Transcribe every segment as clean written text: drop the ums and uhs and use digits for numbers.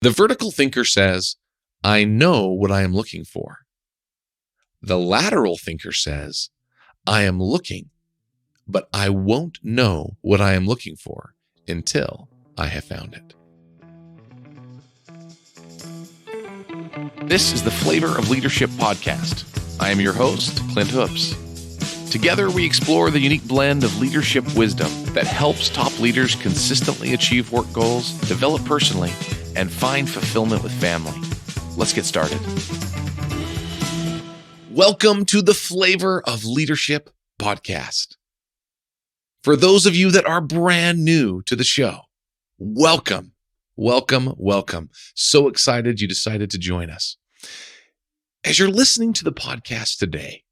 The vertical thinker says, I know what I am looking for. The lateral thinker says, I am looking, but I won't know what I am looking for until I have found it. This is the Flavor of Leadership podcast. I am your host, Clint Hoops. Together, we explore the unique blend of leadership wisdom that helps top leaders consistently achieve work goals, develop personally, and find fulfillment with family. Let's get started. Welcome to the Flavor of Leadership podcast. For those of you that are brand new to the show, welcome. So excited you decided to join us. As you're listening to the podcast today,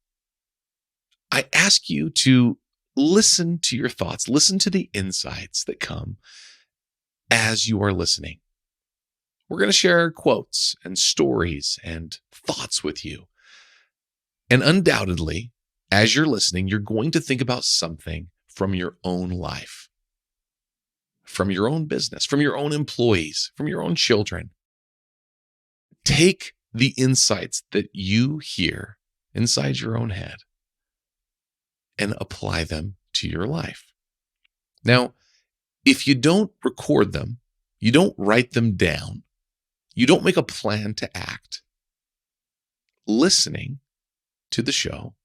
I ask you to listen to your thoughts, listen to the insights that come as you are listening. We're going to share quotes and stories and thoughts with you. And undoubtedly, as you're listening, you're going to think about something from your own life, from your own business, from your own employees, from your own children. Take the insights that you hear inside your own head and apply them to your life. Now, if you don't record them, you don't write them down, you don't make a plan to act, listening to the show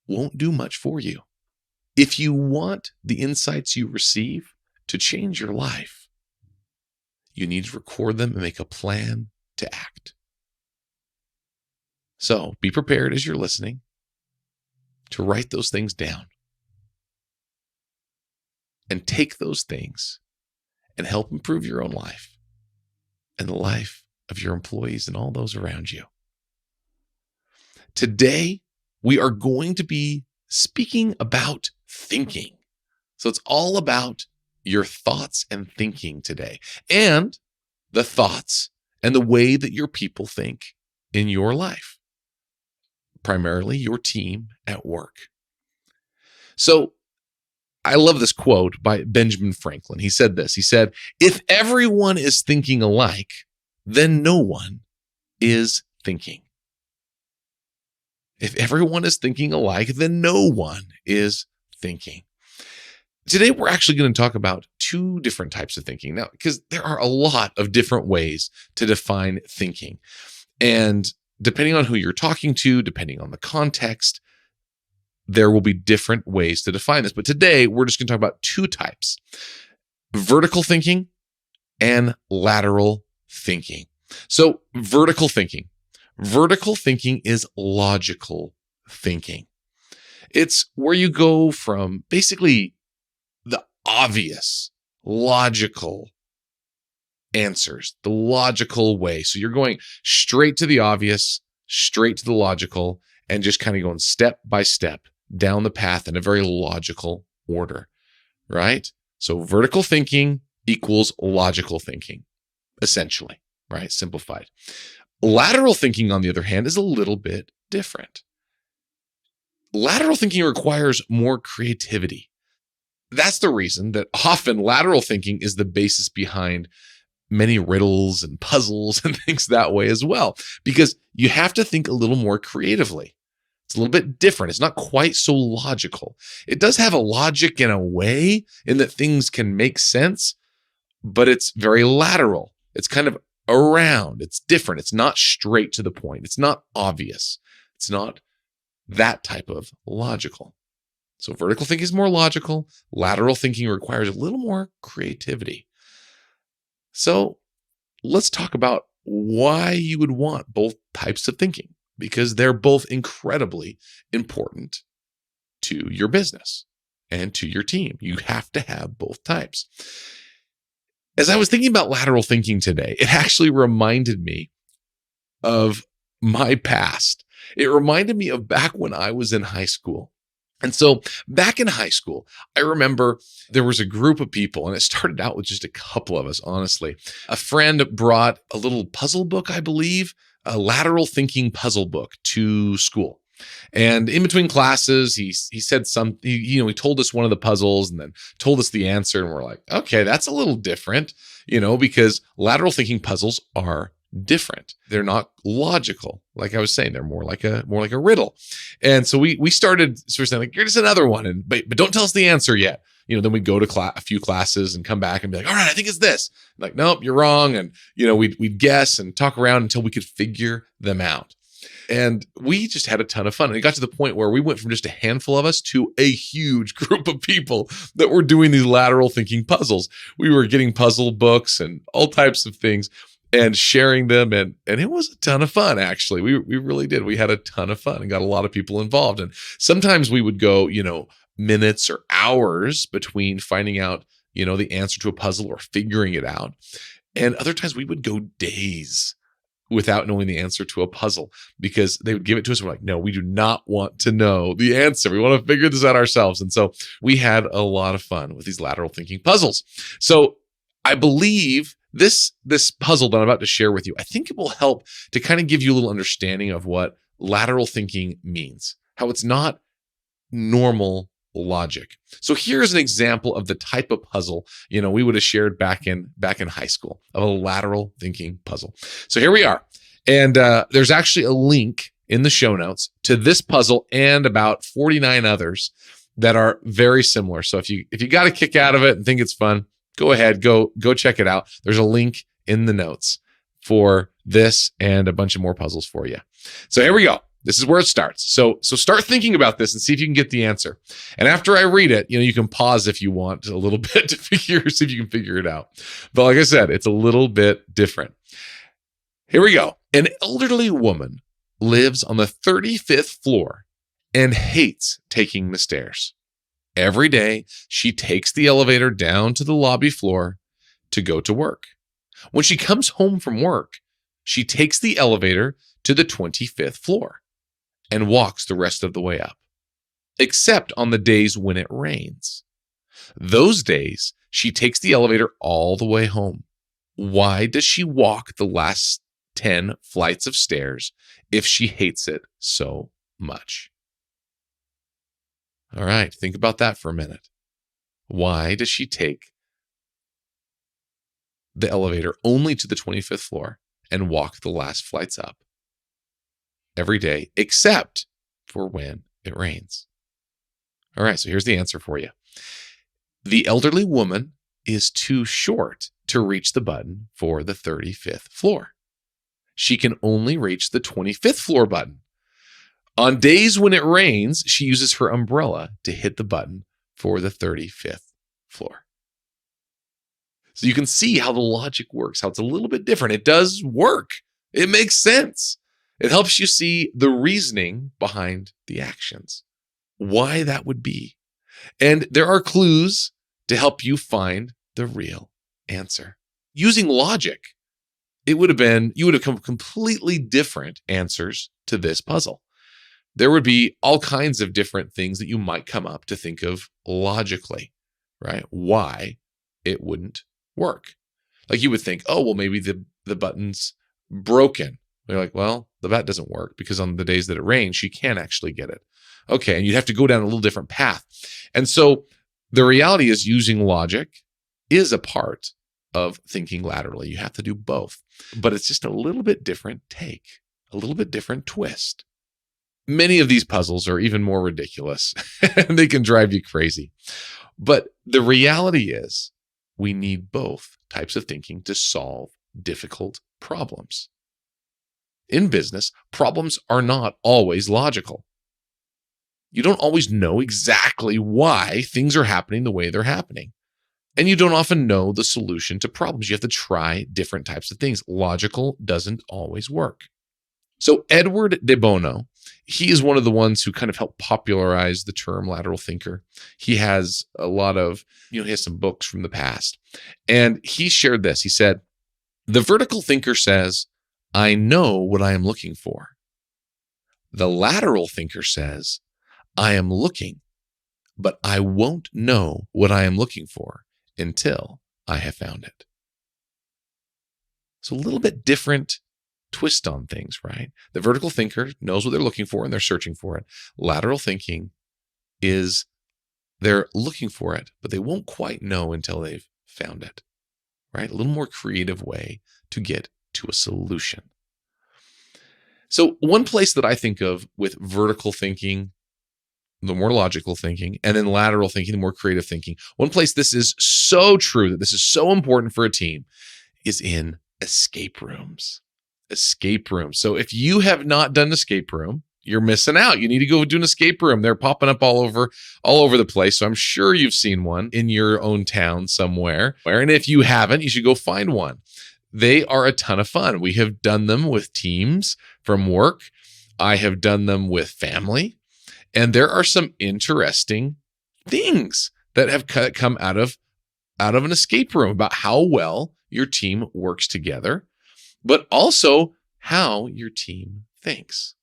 won't do much for you. If you want the insights you receive to change your life, you need to record them and make a plan to act. So be prepared as you're listening to write those things down and take those things and help improve your own life and the life of your employees and all those around you. Today, we are going to be speaking about thinking. So it's all about your thoughts and thinking today, and the thoughts and the way that your people think in your life, primarily your team at work. So I love this quote by Benjamin Franklin. He said this. He said, if everyone is thinking alike, then no one is thinking. If everyone is thinking alike, then no one is thinking. Today, we're actually going to talk about two different types of thinking. Now, because there are a lot of different ways to define thinking. And depending on who you're talking to, depending on the context, there will be different ways to define this. But today, we're just going to talk about two types: vertical thinking and lateral thinking. So vertical thinking. Vertical thinking is logical thinking. It's where you go from basically the obvious, logical answers, the logical way. So you're going straight to the obvious, straight to the logical, and just kind of going step by step down the path in a very logical order, right? So vertical thinking equals logical thinking, essentially, right? Simplified. Lateral thinking, on the other hand, is a little bit different. Lateral thinking requires more creativity. That's the reason that often lateral thinking is the basis behind many riddles and puzzles and things that way as well, because you have to think a little more creatively. It's a little bit different. It's not quite so logical. It does have a logic in a way in that things can make sense, but it's very lateral. It's kind of around. It's different. It's not straight to the point. It's not obvious. It's not that type of logical. So vertical thinking is more logical. Lateral thinking requires a little more creativity. So let's talk about why you would want both types of thinking, because they're both incredibly important to your business and to your team. You have to have both types. As I was thinking about lateral thinking today, it actually reminded me of my past. It reminded me of back when I was in high school. And so back in high school, I remember there was a group of people, and it started out with just a couple of us, honestly. A friend brought a little puzzle book, I believe, a lateral thinking puzzle book to school. And in between classes, he said he told us one of the puzzles and then told us the answer. And we're like, okay, that's a little different, because lateral thinking puzzles are different. They're not logical. Like I was saying, they're more like a riddle. And so we started sort of saying, like, here's another one. But don't tell us the answer yet. Then we'd go to a few classes and come back and be like, all right, I think it's this. Like, nope, you're wrong. And, we'd guess and talk around until we could figure them out. And we just had a ton of fun. And it got to the point where we went from just a handful of us to a huge group of people that were doing these lateral thinking puzzles. We were getting puzzle books and all types of things and sharing them. And it was a ton of fun, actually. We really did. We had a ton of fun and got a lot of people involved. And sometimes we would go, minutes or hours between finding out, the answer to a puzzle or figuring it out. And other times we would go days without knowing the answer to a puzzle because they would give it to us. We're like, no, we do not want to know the answer. We want to figure this out ourselves. And so we had a lot of fun with these lateral thinking puzzles. So I believe this puzzle that I'm about to share with you, I think it will help to kind of give you a little understanding of what lateral thinking means, how it's not normal logic. So here's an example of the type of puzzle, we would have shared back in high school, of a lateral thinking puzzle. So here we are. And there's actually a link in the show notes to this puzzle and about 49 others that are very similar. So if you got a kick out of it and think it's fun, go ahead, go check it out. There's a link in the notes for this and a bunch of more puzzles for you. So here we go. This is where it starts. So start thinking about this and see if you can get the answer. And after I read it, you can pause if you want a little bit to see if you can figure it out. But like I said, it's a little bit different. Here we go. An elderly woman lives on the 35th floor and hates taking the stairs. Every day, she takes the elevator down to the lobby floor to go to work. When she comes home from work, she takes the elevator to the 25th floor and walks the rest of the way up, except on the days when it rains. Those days, she takes the elevator all the way home. Why does she walk the last 10 flights of stairs if she hates it so much? All right, think about that for a minute. Why does she take the elevator only to the 25th floor and walk the last flights up every day, except for when it rains? All right, so here's the answer for you. The elderly woman is too short to reach the button for the 35th floor. She can only reach the 25th floor button. On days when it rains, she uses her umbrella to hit the button for the 35th floor. So you can see how the logic works, how it's a little bit different. It does work. It makes sense. It helps you see the reasoning behind the actions, why that would be. And there are clues to help you find the real answer. Using logic, you would have come completely different answers to this puzzle. There would be all kinds of different things that you might come up to think of logically, right? Why it wouldn't work. Like you would think, oh, well, maybe the button's broken. They're like, well, the bat doesn't work because on the days that it rains, she can't actually get it. Okay, and you'd have to go down a little different path. And so the reality is using logic is a part of thinking laterally. You have to do both, but it's just a little bit different take, a little bit different twist. Many of these puzzles are even more ridiculous and they can drive you crazy. But the reality is we need both types of thinking to solve difficult problems. In business, problems are not always logical. You don't always know exactly why things are happening the way they're happening. And you don't often know the solution to problems. You have to try different types of things. Logical doesn't always work. So Edward de Bono, he is one of the ones who kind of helped popularize the term lateral thinker. He has a lot of, he has some books from the past. And he shared this. He said, the vertical thinker says, I know what I am looking for. The lateral thinker says, I am looking, but I won't know what I am looking for until I have found it. So a little bit different twist on things, right? The vertical thinker knows what they're looking for and they're searching for it. Lateral thinking is they're looking for it, but they won't quite know until they've found it, right? A little more creative way to get to a solution. So one place that I think of with vertical thinking, the more logical thinking, and then lateral thinking, the more creative thinking, one place this is so true, that this is so important for a team, is in escape rooms. Escape rooms. So if you have not done an escape room, you're missing out. You need to go do an escape room. They're popping up all over the place. So I'm sure you've seen one in your own town somewhere. And if you haven't, you should go find one. They are a ton of fun. We have done them with teams from work. I have done them with family. And there are some interesting things that have come out of an escape room about how well your team works together, but also how your team thinks.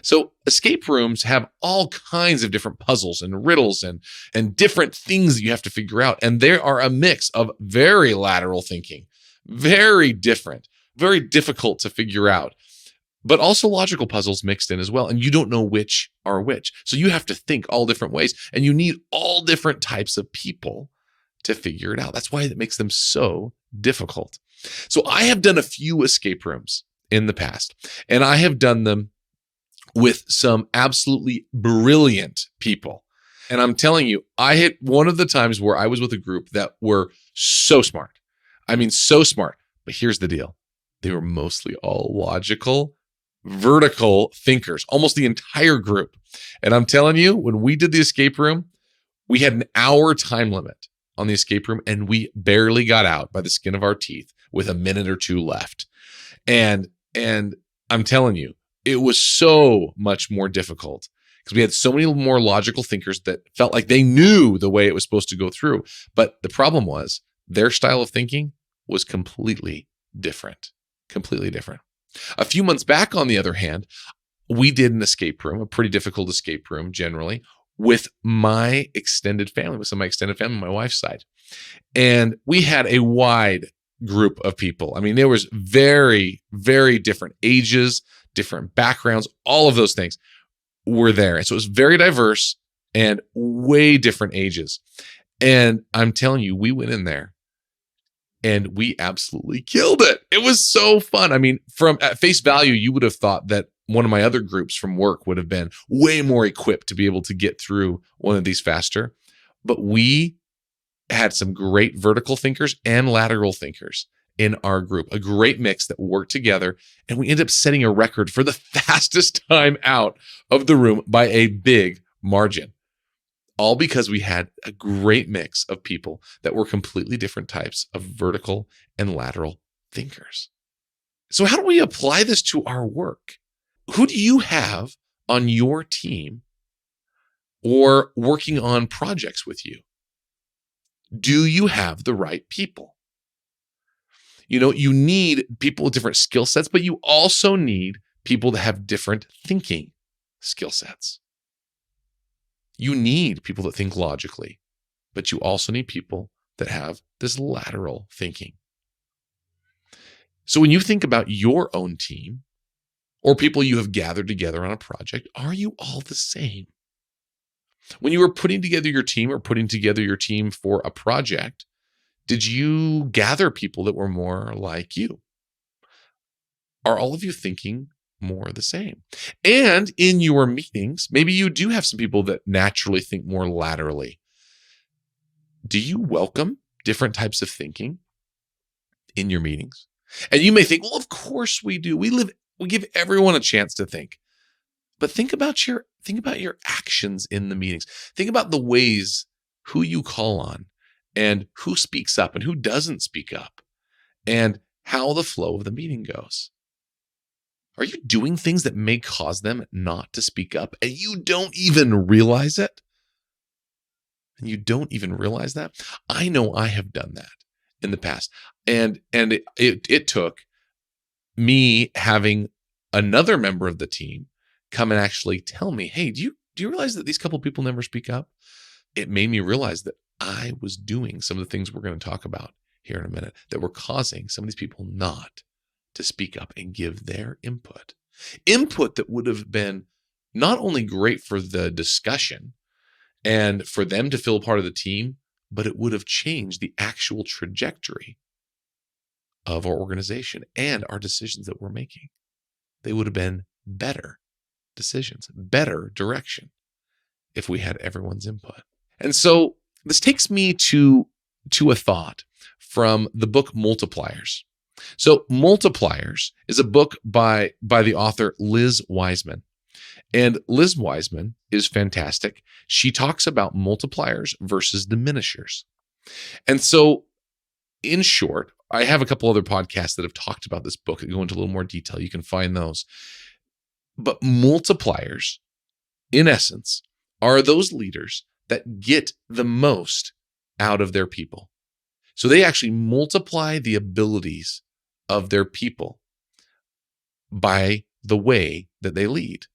So escape rooms have all kinds of different puzzles and riddles and different things that you have to figure out. And there are a mix of very lateral thinking, very different, very difficult to figure out, but also logical puzzles mixed in as well. And you don't know which are which. So you have to think all different ways, and you need all different types of people to figure it out. That's why it makes them so difficult. So I have done a few escape rooms in the past, and I have done them with some absolutely brilliant people. And I'm telling you, I hit one of the times where I was with a group that were so smart. I mean, so smart. But here's the deal. They were mostly all logical, vertical thinkers, almost the entire group. And I'm telling you, when we did the escape room, we had an hour time limit on the escape room, and we barely got out by the skin of our teeth with a minute or two left. And I'm telling you, it was so much more difficult because we had so many more logical thinkers that felt like they knew the way it was supposed to go through. But the problem was their style of thinking was completely different. Completely different. A few months back, on the other hand, we did an escape room, a pretty difficult escape room generally, with my extended family, with some of my extended family on my wife's side. And we had a wide group of people. I mean, there was very, very different ages, different backgrounds, all of those things were there. And so it was very diverse and way different ages. And I'm telling you, we went in there and we absolutely killed it. It was so fun. I mean, at face value, you would have thought that one of my other groups from work would have been way more equipped to be able to get through one of these faster. But we had some great vertical thinkers and lateral thinkers in our group, a great mix that worked together. And we ended up setting a record for the fastest time out of the room by a big margin. All because we had a great mix of people that were completely different types of vertical and lateral thinkers. So how do we apply this to our work? Who do you have on your team or working on projects with you? Do you have the right people? You know, you need people with different skill sets, but you also need people that have different thinking skill sets. You need people that think logically, but you also need people that have this lateral thinking. So when you think about your own team or people you have gathered together on a project, are you all the same? When you were putting together your team or putting together your team for a project, did you gather people that were more like you? Are all of you thinking more the same? And in your meetings, maybe you do have some people that naturally think more laterally. Do you welcome different types of thinking in your meetings? And you may think, well, of course we do. We give everyone a chance to think. But think about your actions in the meetings. Think about the ways who you call on and who speaks up and who doesn't speak up and how the flow of the meeting goes. Are you doing things that may cause them not to speak up and you don't even realize it? And you don't even realize that? I know I have done that in the past. And it took me having another member of the team come and actually tell me, hey, do you realize that these couple people never speak up? It made me realize that I was doing some of the things we're going to talk about here in a minute that were causing some of these people not to speak up and give their input. Input that would have been not only great for the discussion and for them to feel part of the team, but it would have changed the actual trajectory of our organization and our decisions that we're making. They would have been better decisions, better direction if we had everyone's input. And so this takes me to a thought from the book Multipliers. So Multipliers is a book by the author Liz Wiseman. And Liz Wiseman is fantastic. She talks about multipliers versus diminishers. And so in short, I have a couple other podcasts that have talked about this book that go into a little more detail. You can find those. But multipliers, in essence, are those leaders that get the most out of their people. So they actually multiply the abilities of their people by the way that they lead.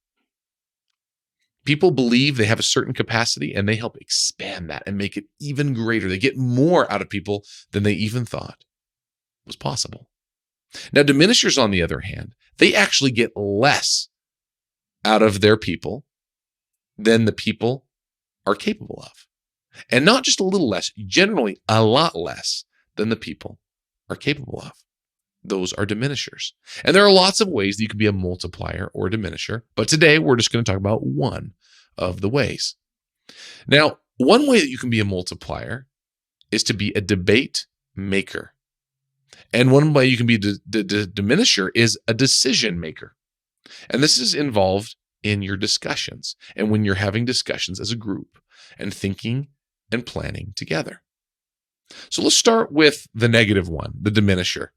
People believe they have a certain capacity and they help expand that and make it even greater. They get more out of people than they even thought was possible. Now, diminishers, on the other hand, they actually get less out of their people than the people are capable of. And not just a little less, generally a lot less than the people are capable of. Those are diminishers. And there are lots of ways that you can be a multiplier or a diminisher, but today we're just going to talk about one of the ways. Now, one way that you can be a multiplier is to be a debate maker. And one way you can be a diminisher is a decision maker. And this is involved in your discussions and when you're having discussions as a group and thinking and planning together. So let's start with the negative one, the diminisher.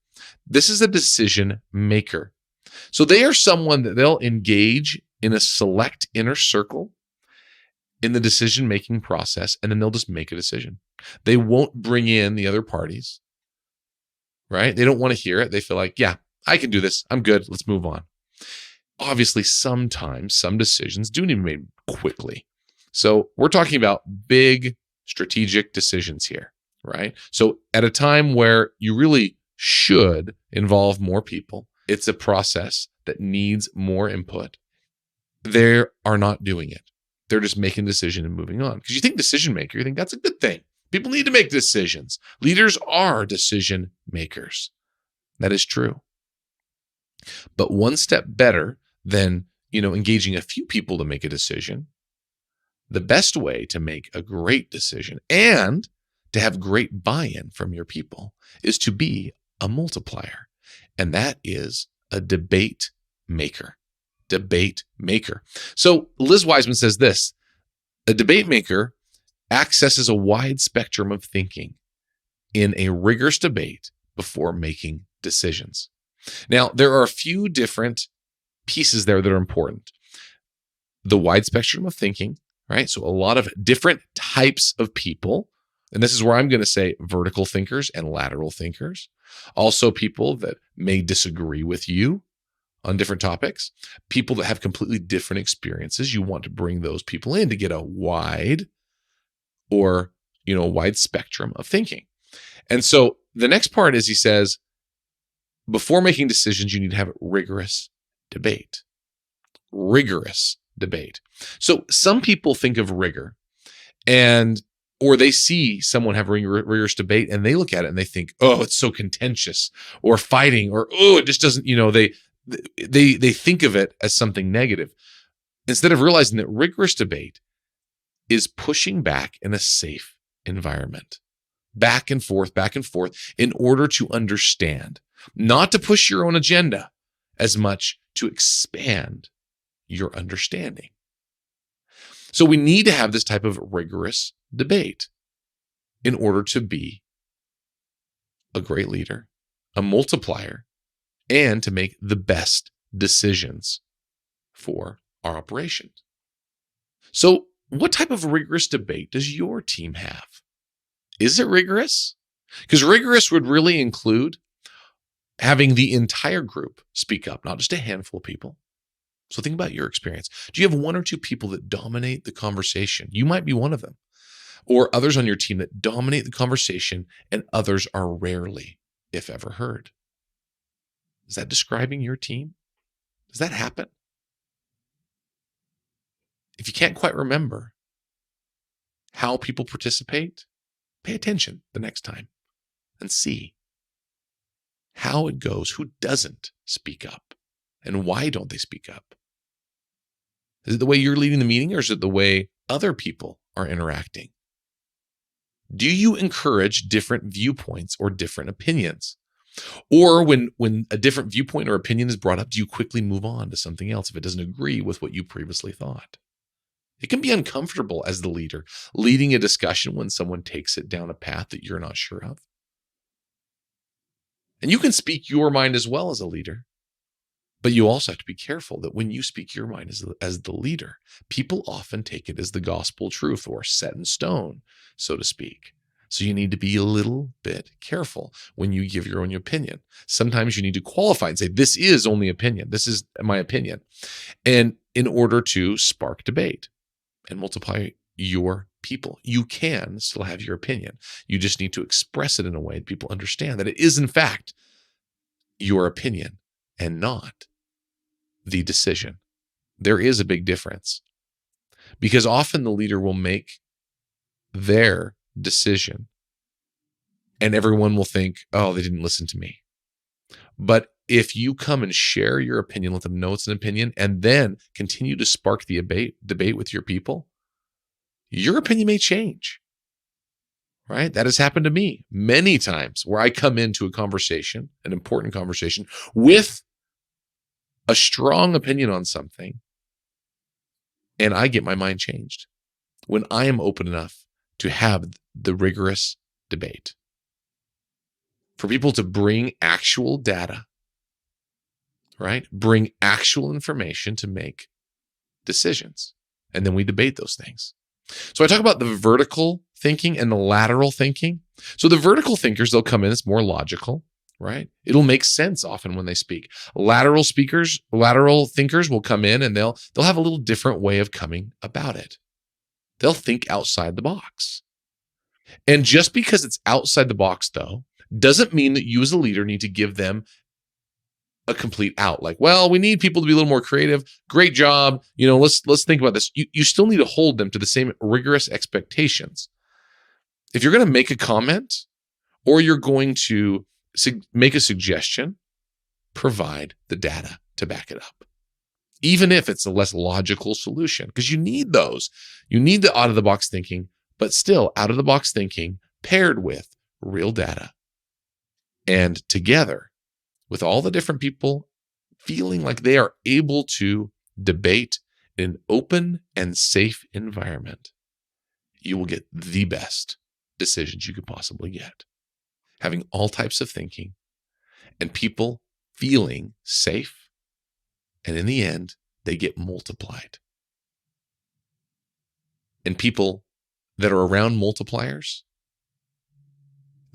This is a decision maker. So they are someone that they'll engage in a select inner circle in the decision-making process, and then they'll just make a decision. They won't bring in the other parties, right? They don't want to hear it. They feel like, yeah, I can do this. I'm good. Let's move on. Obviously, sometimes some decisions do need to be made quickly. So we're talking about big strategic decisions here, right? So at a time where you really should involve more people, it's a process that needs more input. They are not doing it. They're just making a decision and moving on. Because you think decision maker, you think that's a good thing. People need to make decisions. Leaders are decision makers. That is true. But one step better than, engaging a few people to make a decision, the best way to make a great decision and to have great buy-in from your people is to be a multiplier. And that is a debate maker. Debate maker. So Liz Wiseman says this: a debate maker accesses a wide spectrum of thinking in a rigorous debate before making decisions. Now, there are a few different pieces there that are important. The wide spectrum of thinking, right? So a lot of different types of people. And this is where I'm going to say vertical thinkers and lateral thinkers. Also people that may disagree with you on different topics. People that have completely different experiences. You want to bring those people in to get a wide spectrum of thinking. And so the next part is he says, before making decisions, you need to have rigorous debate. Rigorous debate. So some people think of rigor or they see someone have rigorous debate and they look at it and they think, oh, it's so contentious or fighting or, oh, it just doesn't, they think of it as something negative instead of realizing that rigorous debate is pushing back in a safe environment, back and forth in order to understand, not to push your own agenda as much to expand your understanding. So we need to have this type of rigorous debate in order to be a great leader, a multiplier, and to make the best decisions for our operations. So what type of rigorous debate does your team have? Is it rigorous? Because rigorous would really include having the entire group speak up, not just a handful of people. So think about your experience. Do you have one or two people that dominate the conversation? You might be one of them. Or others on your team that dominate the conversation and others are rarely, if ever, heard. Is that describing your team? Does that happen? If you can't quite remember how people participate, pay attention the next time and see how it goes. Who doesn't speak up? And why don't they speak up? Is it the way you're leading the meeting, or is it the way other people are interacting? Do you encourage different viewpoints or different opinions? Or when a different viewpoint or opinion is brought up, do you quickly move on to something else if it doesn't agree with what you previously thought? It can be uncomfortable as the leader, leading a discussion when someone takes it down a path that you're not sure of. And you can speak your mind as well as a leader, but you also have to be careful that when you speak your mind as the leader, people often take it as the gospel truth or set in stone, so to speak. So you need to be a little bit careful when you give your own opinion. Sometimes you need to qualify and say, this is only opinion. This is my opinion. And in order to spark debate and multiply your people, you can still have your opinion. You just need to express it in a way that people understand that it is, in fact, your opinion and not the decision. There is a big difference, because often the leader will make their decision and everyone will think, oh, they didn't listen to me. But if you come and share your opinion, let them know it's an opinion, and then continue to spark the debate with your people, your opinion may change, right? That has happened to me many times, where I come into a conversation, an important conversation, with a strong opinion on something, and I get my mind changed when I am open enough to have the rigorous debate. For people to bring actual data, right? Bring actual information to make decisions. And then we debate those things. So I talk about the vertical thinking and the lateral thinking. So the vertical thinkers, they'll come in, it's more logical, right? It'll make sense often when they speak. Lateral thinkers will come in and they'll have a little different way of coming about it. They'll think outside the box. And just because it's outside the box, though, doesn't mean that you as a leader need to give them a complete out. Like, well, we need people to be a little more creative. Great job. Let's think about this. You still need to hold them to the same rigorous expectations. If you're going to make a comment or you're going to make a suggestion, provide the data to back it up. Even if it's a less logical solution, because you need those. You need the out-of-the-box thinking, but still out-of-the-box thinking paired with real data. And together, with all the different people feeling like they are able to debate in an open and safe environment, you will get the best decisions you could possibly get. Having all types of thinking and people feeling safe, and in the end, they get multiplied. And people that are around multipliers,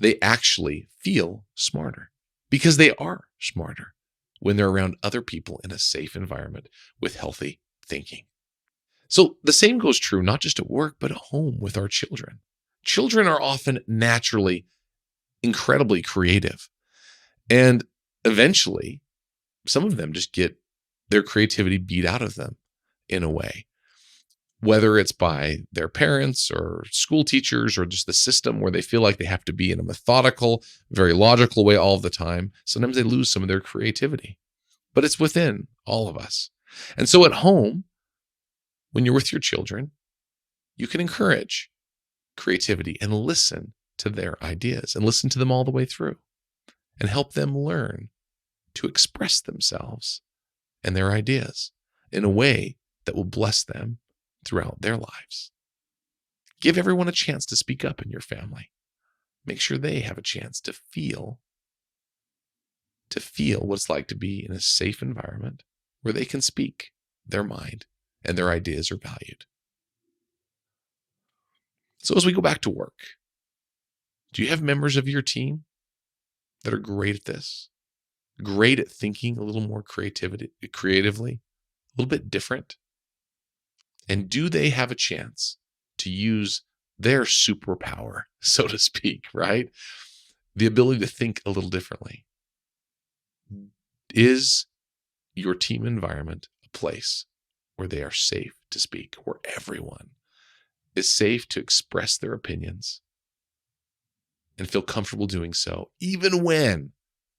they actually feel smarter because they are smarter when they're around other people in a safe environment with healthy thinking. So the same goes true, not just at work, but at home with our children. Children are often naturally incredibly creative. And eventually, some of them just get their creativity beat out of them in a way, whether it's by their parents or school teachers or just the system where they feel like they have to be in a methodical, very logical way all of the time. Sometimes they lose some of their creativity, but it's within all of us. And so at home, when you're with your children, you can encourage creativity and listen to their ideas and listen to them all the way through and help them learn to express themselves and their ideas in a way that will bless them throughout their lives. Give everyone a chance to speak up in your family. Make sure they have a chance to feel what it's like to be in a safe environment where they can speak their mind and their ideas are valued. So as we go back to work, do you have members of your team that are great at this? Great at thinking a little more creatively, a little bit different? And do they have a chance to use their superpower, so to speak, right? The ability to think a little differently. Is your team environment a place where they are safe to speak, where everyone is safe to express their opinions and feel comfortable doing so, even when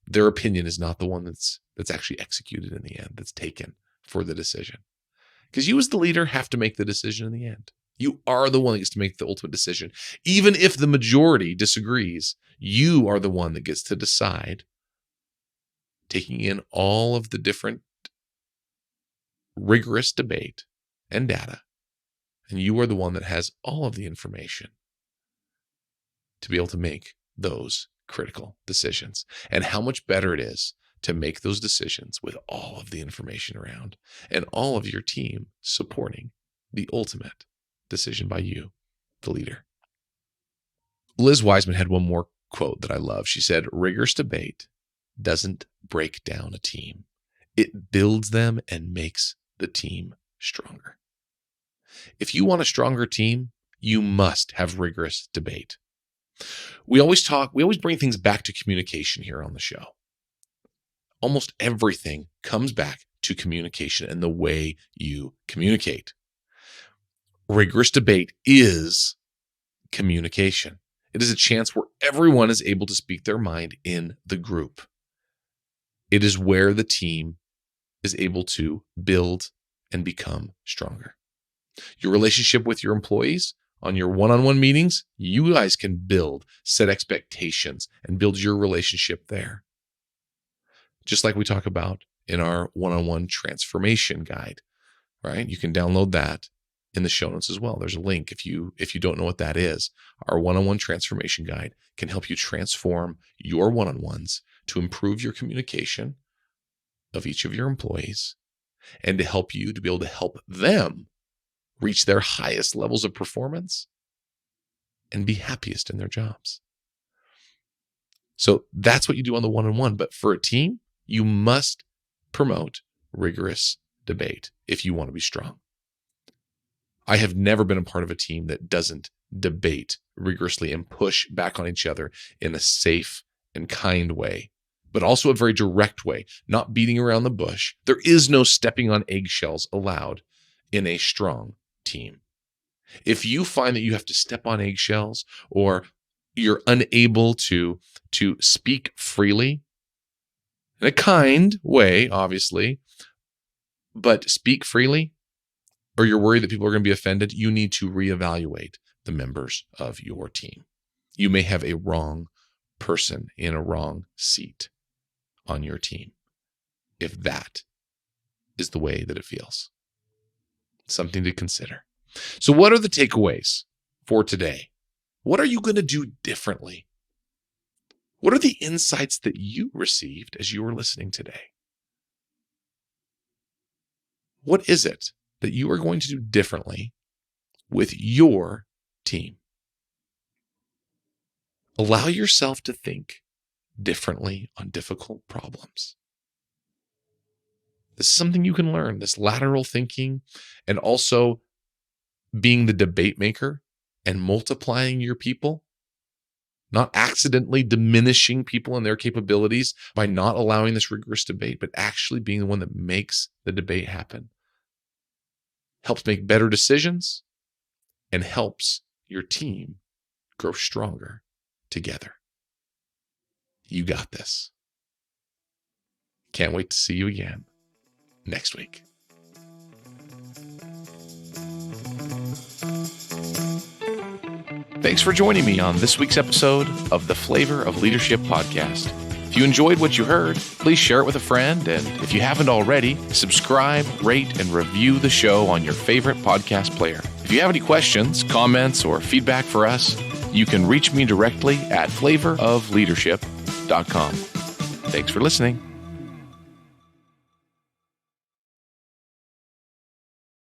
their opinion is not the one that's actually executed in the end, that's taken for the decision? Because you as the leader have to make the decision in the end. You are the one that gets to make the ultimate decision. Even if the majority disagrees, you are the one that gets to decide, taking in all of the different rigorous debate and data. And you are the one that has all of the information to be able to make those critical decisions. And how much better it is to make those decisions with all of the information around and all of your team supporting the ultimate decision by you, the leader. Liz Wiseman had one more quote that I love. She said, "Rigorous debate doesn't break down a team. It builds them and makes the team stronger." If you want a stronger team, you must have rigorous debate. We always bring things back to communication here on the show. Almost everything comes back to communication and the way you communicate. Rigorous debate is communication. It is a chance where everyone is able to speak their mind in the group. It is where the team is able to build and become stronger. Your relationship with your employees on your one-on-one meetings, you guys can build, set expectations, and build your relationship there. Just like we talk about in our one-on-one transformation guide, right? You can download that in the show notes as well. There's a link if you don't know what that is. Our one-on-one transformation guide can help you transform your one-on-ones to improve your communication of each of your employees and to help you to be able to help them reach their highest levels of performance and be happiest in their jobs. So that's what you do on the one-on-one. But for a team, you must promote rigorous debate if you want to be strong. I have never been a part of a team that doesn't debate rigorously and push back on each other in a safe and kind way, but also a very direct way, not beating around the bush. There is no stepping on eggshells allowed in a strong team. If you find that you have to step on eggshells or you're unable to speak freely, in a kind way, obviously, but speak freely, or you're worried that people are going to be offended, you need to reevaluate the members of your team. You may have a wrong person in a wrong seat on your team if that is the way that it feels. Something to consider. So what are the takeaways for today? What are you going to do differently? What are the insights that you received as you were listening today? What is it that you are going to do differently with your team? Allow yourself to think differently on difficult problems. This is something you can learn, this lateral thinking, and also being the debate maker and multiplying your people, not accidentally diminishing people and their capabilities by not allowing this rigorous debate, but actually being the one that makes the debate happen. Helps make better decisions and helps your team grow stronger together. You got this. Can't wait to see you again next week. Thanks for joining me on this week's episode of the Flavor of Leadership podcast. If you enjoyed what you heard, please share it with a friend. And if you haven't already, subscribe, rate, and review the show on your favorite podcast player. If you have any questions, comments, or feedback for us, you can reach me directly at flavorofleadership.com. Thanks for listening.